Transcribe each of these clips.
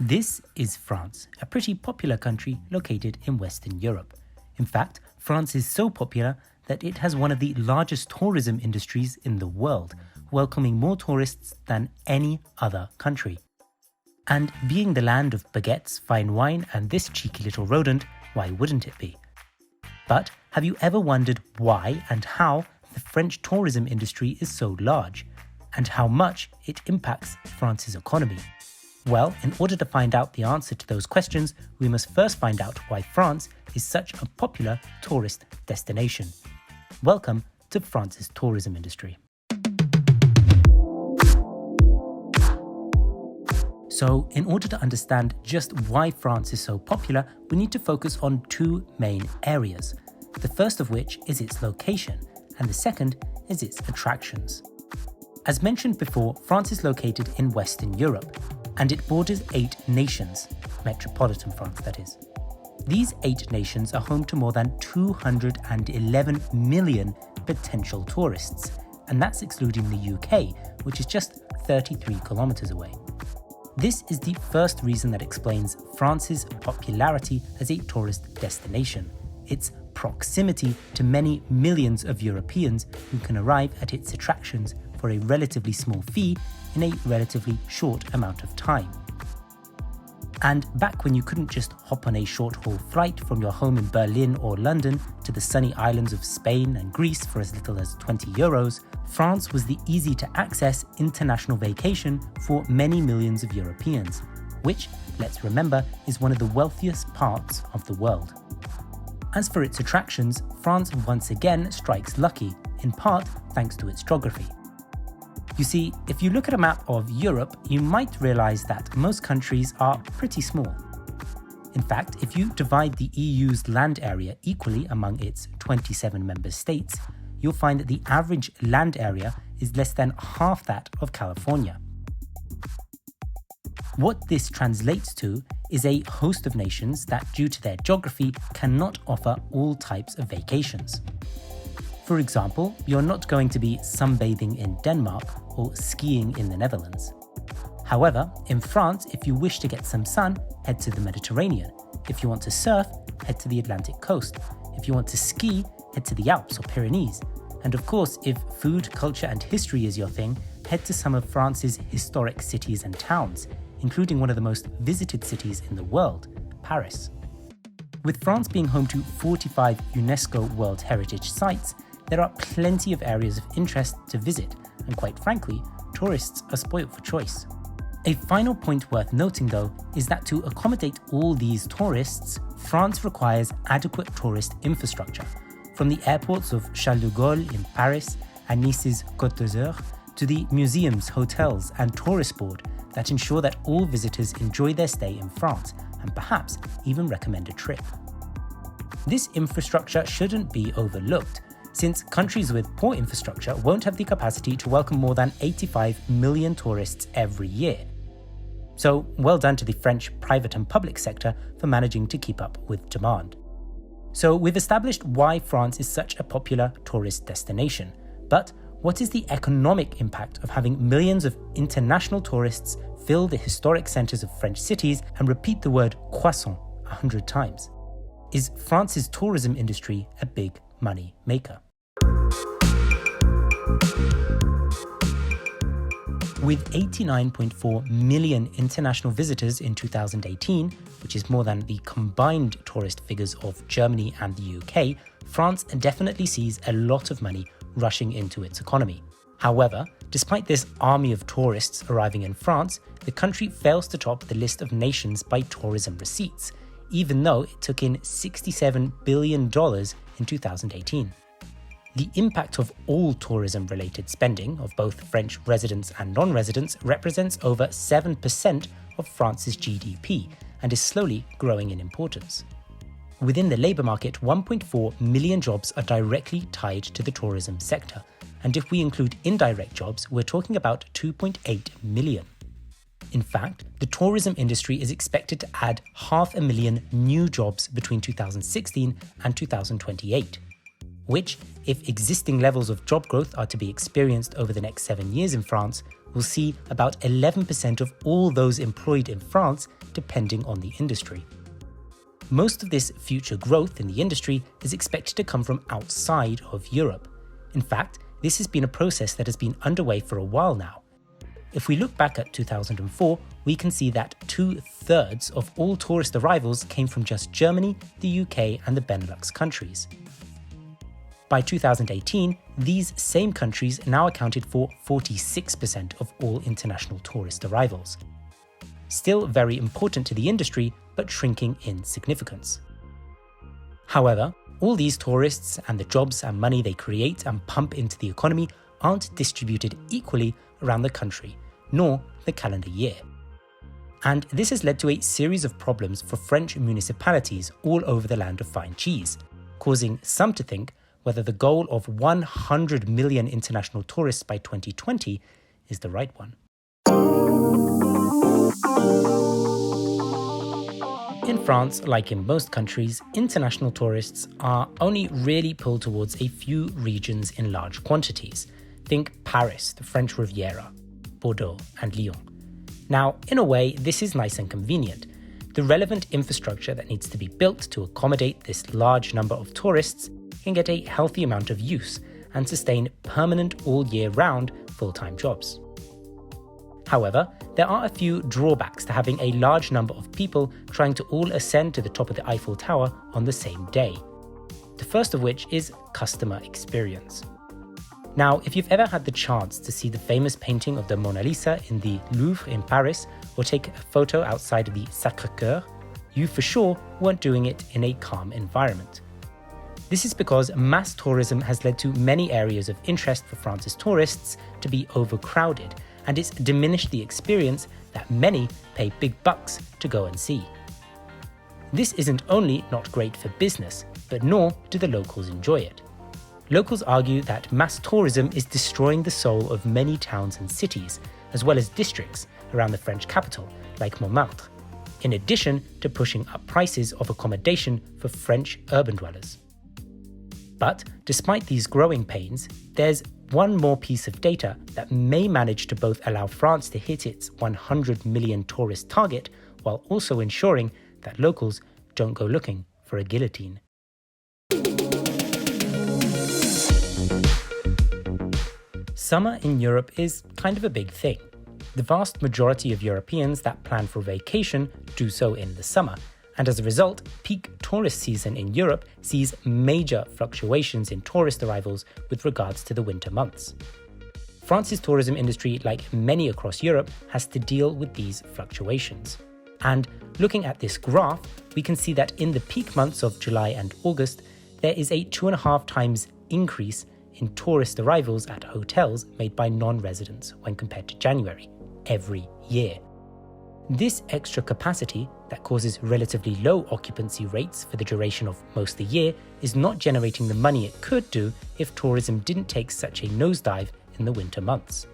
This is France, a pretty popular country located in Western Europe. In fact, France is so popular that it has one of the largest tourism industries in the world, welcoming more tourists than any other country. And being the land of baguettes, fine wine, and this cheeky little rodent, why wouldn't it be? But have you ever wondered why and how the French tourism industry is so large, and how much it impacts France's economy? Well, in order to find out the answer to those questions, we must first find out why France is such a popular tourist destination. Welcome to France's tourism industry. So, in order to understand just why France is so popular, we need to focus on two main areas. The first of which is its location, and the second is its attractions. As mentioned before, France is located in Western Europe, and it borders 8 nations, metropolitan France that is. These 8 nations are home to more than 211 million potential tourists, and that's excluding the UK, which is just 33 kilometers away. This is the first reason that explains France's popularity as a tourist destination, its proximity to many millions of Europeans who can arrive at its attractions for a relatively small fee in a relatively short amount of time. And back when you couldn't just hop on a short-haul flight from your home in Berlin or London to the sunny islands of Spain and Greece for as little as €20, France was the easy-to-access international vacation for many millions of Europeans, which, let's remember, is one of the wealthiest parts of the world. As for its attractions, France once again strikes lucky, in part thanks to its geography. You see, if you look at a map of Europe, you might realize that most countries are pretty small. In fact, if you divide the EU's land area equally among its 27 member states, you'll find that the average land area is less than half that of California. What this translates to is a host of nations that, due to their geography, cannot offer all types of vacations. For example, you're not going to be sunbathing in Denmark or skiing in the Netherlands. However, in France, if you wish to get some sun, head to the Mediterranean. If you want to surf, head to the Atlantic coast. If you want to ski, head to the Alps or Pyrenees. And of course, if food, culture and history is your thing, head to some of France's historic cities and towns, including one of the most visited cities in the world, Paris. With France being home to 45 UNESCO World Heritage Sites, there are plenty of areas of interest to visit, and quite frankly, tourists are spoilt for choice. A final point worth noting though is that to accommodate all these tourists, France requires adequate tourist infrastructure, from the airports of Charles de Gaulle in Paris and Nice's Côte d'Azur to the museums, hotels and tourist board that ensure that all visitors enjoy their stay in France and perhaps even recommend a trip. This infrastructure shouldn't be overlooked, since countries with poor infrastructure won't have the capacity to welcome more than 85 million tourists every year. So, well done to the French private and public sector for managing to keep up with demand. So, we've established why France is such a popular tourist destination, but what is the economic impact of having millions of international tourists fill the historic centres of French cities and repeat the word croissant 100 times? Is France's tourism industry a big money maker? With 89.4 million international visitors in 2018, which is more than the combined tourist figures of Germany and the UK, France definitely sees a lot of money rushing into its economy. However, despite this army of tourists arriving in France, the country fails to top the list of nations by tourism receipts, even though it took in $67 billion in 2018. The impact of all tourism-related spending of both French residents and non-residents represents over 7% of France's GDP and is slowly growing in importance. Within the labour market, 1.4 million jobs are directly tied to the tourism sector, and if we include indirect jobs, we're talking about 2.8 million. In fact, the tourism industry is expected to add 500,000 new jobs between 2016 and 2028. Which, if existing levels of job growth are to be experienced over the next 7 years in France, will see about 11% of all those employed in France depending on the industry. Most of this future growth in the industry is expected to come from outside of Europe. In fact, this has been a process that has been underway for a while now. If we look back at 2004, we can see that 2/3 of all tourist arrivals came from just Germany, the UK, and the Benelux countries. By 2018, these same countries now accounted for 46% of all international tourist arrivals. Still very important to the industry, but shrinking in significance. However, all these tourists and the jobs and money they create and pump into the economy aren't distributed equally around the country, nor the calendar year. And this has led to a series of problems for French municipalities all over the land of fine cheese, causing some to think whether the goal of 100 million international tourists by 2020 is the right one. In France, like in most countries, international tourists are only really pulled towards a few regions in large quantities. Think Paris, the French Riviera, Bordeaux, and Lyon. Now, in a way, this is nice and convenient. The relevant infrastructure that needs to be built to accommodate this large number of tourists can get a healthy amount of use and sustain permanent all-year-round full-time jobs. However, there are a few drawbacks to having a large number of people trying to all ascend to the top of the Eiffel Tower on the same day. The first of which is customer experience. Now, if you've ever had the chance to see the famous painting of the Mona Lisa in the Louvre in Paris, or take a photo outside of the Sacré-Cœur, you for sure weren't doing it in a calm environment. This is because mass tourism has led to many areas of interest for France's tourists to be overcrowded, and it's diminished the experience that many pay big bucks to go and see. This isn't only not great for business, but nor do the locals enjoy it. Locals argue that mass tourism is destroying the soul of many towns and cities, as well as districts around the French capital, like Montmartre, in addition to pushing up prices of accommodation for French urban dwellers. But despite these growing pains, there's one more piece of data that may manage to both allow France to hit its 100 million tourist target, while also ensuring that locals don't go looking for a guillotine. Summer in Europe is kind of a big thing. The vast majority of Europeans that plan for vacation do so in the summer, and as a result, peak tourist season in Europe sees major fluctuations in tourist arrivals with regards to the winter months. France's tourism industry, like many across Europe, has to deal with these fluctuations. And looking at this graph, we can see that in the peak months of July and August, there is a 2.5 times increase in tourist arrivals at hotels made by non-residents when compared to January, every year. This extra capacity that causes relatively low occupancy rates for the duration of most of the year is not generating the money it could do if tourism didn't take such a nosedive in the winter months.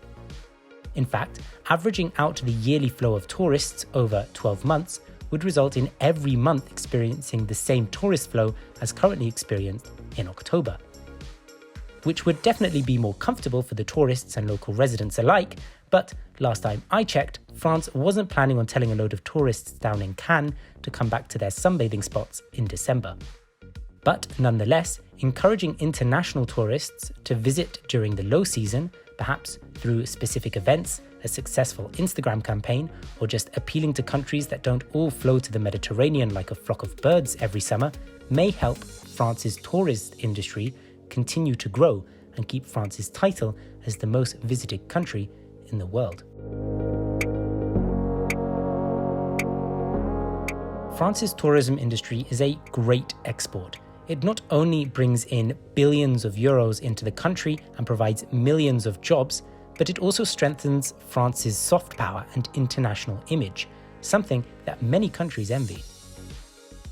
In fact, averaging out the yearly flow of tourists over 12 months would result in every month experiencing the same tourist flow as currently experienced in October, which would definitely be more comfortable for the tourists and local residents alike, but last time I checked, France wasn't planning on telling a load of tourists down in Cannes to come back to their sunbathing spots in December. But nonetheless, encouraging international tourists to visit during the low season, perhaps through specific events, a successful Instagram campaign, or just appealing to countries that don't all flow to the Mediterranean like a flock of birds every summer, may help France's tourist industry continue to grow and keep France's title as the most visited country in the world. France's tourism industry is a great export. It not only brings in billions of euros into the country and provides millions of jobs, but it also strengthens France's soft power and international image, something that many countries envy.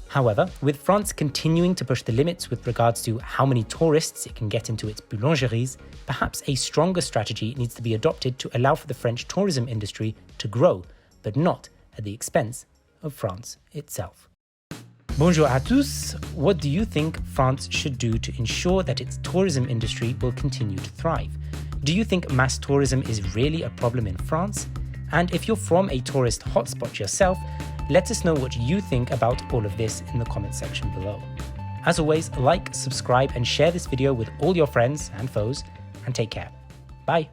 However, with France continuing to push the limits with regards to how many tourists it can get into its boulangeries, perhaps a stronger strategy needs to be adopted to allow for the French tourism industry to grow, but not at the expense of France itself. Bonjour à tous! What do you think France should do to ensure that its tourism industry will continue to thrive? Do you think mass tourism is really a problem in France? And if you're from a tourist hotspot yourself, let us know what you think about all of this in the comment section below. As always, like, subscribe, and share this video with all your friends and foes, and take care. Bye.